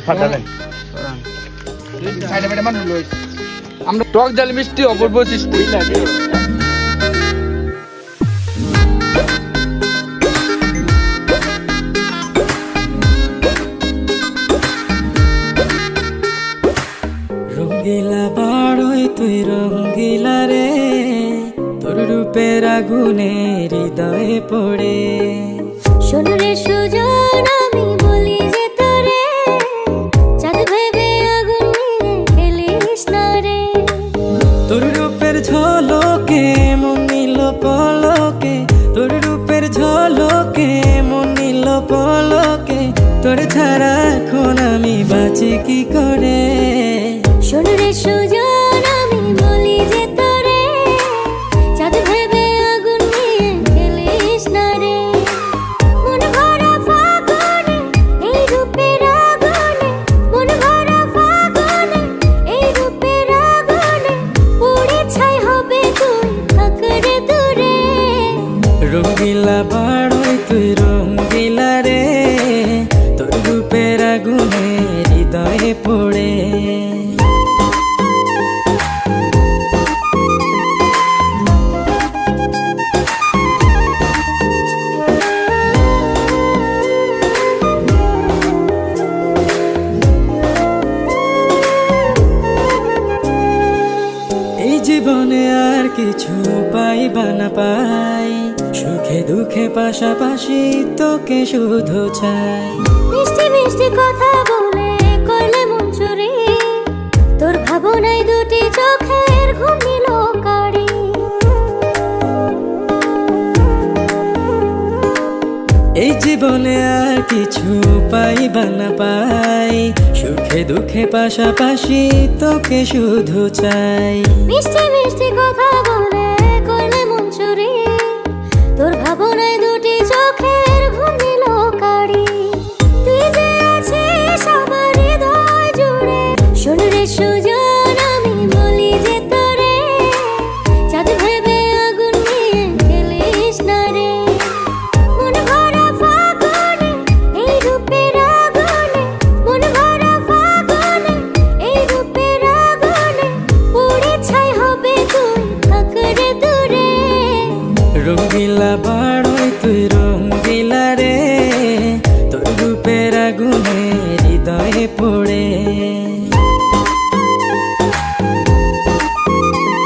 ফাটালেন সাইডে বেডে মানুষ লইস আমরা টক জাল মিষ্টি অপূর্ব সৃষ্টি রঙ্গিলা বাড়ই তুই রঙ্গিলা রে, তোর রূপের আগুনে হৃদয়ে পড়ে। শোন রে সুজন আমি বলি যে তোরে, চাঁদ ভেবে আগুন নিয়ে খেলিস না রে। তোর রূপের ঝলকে মন নিল পলকে, তোর রূপের ঝলকে মন নিল পলকে, তোর ছাড়া এখন আমি বাঁচি কি করে। শোন রে সুজন আমি বলি যে তোরে, চাঁদ ভেবে আগুন নিয়ে খেলিস না রে। মন ভরা ফাগুনে এই রূপের আগুনে, মন ভরা ফাগুনে এই রূপের আগুনে, পুড়ে ছাই হবে তুই থাক রে দূরে। রঙ্গিলা বাড়ই তুই রঙ্গিলা রে, তোর রূপের আগুনে হৃদয়ে পড়ে। এই জীবনে আর কিছু পাইবা না পাই, সুখে দুঃখে পাশাপাশি তোকে শুধু চাই। মিষ্টি মিষ্টি কথা বলে করলে মন চুরি, তোর ভাবনায় দুটি চোখের ঘুম নিল কারি। এই জীবনে আর কিছু পাইবা না পাই, সুখে দুঃখে পাশাপাশি তোকে শুধু চাই। মিষ্টি মিষ্টি কথা বলে করলে মন চুরি, তোর ভাবনায় দুটি চোখের ঘুম নিল কারি। তুই যে আছিস আমার হৃদয় জুড়ে, শোন রে সুজন আমি বলি যে তোরে, চাঁদ ভেবে আগুন নিয়ে খেলিস না রে। মন ভরা ফাগুনে এই রূপের আগুনে, মন ভরা ফাগুনে এই রূপের আগুনে, পুড়ে ছাই হবে তুই থাক রে দূরে। রঙ্গিলা বাড়ই তুই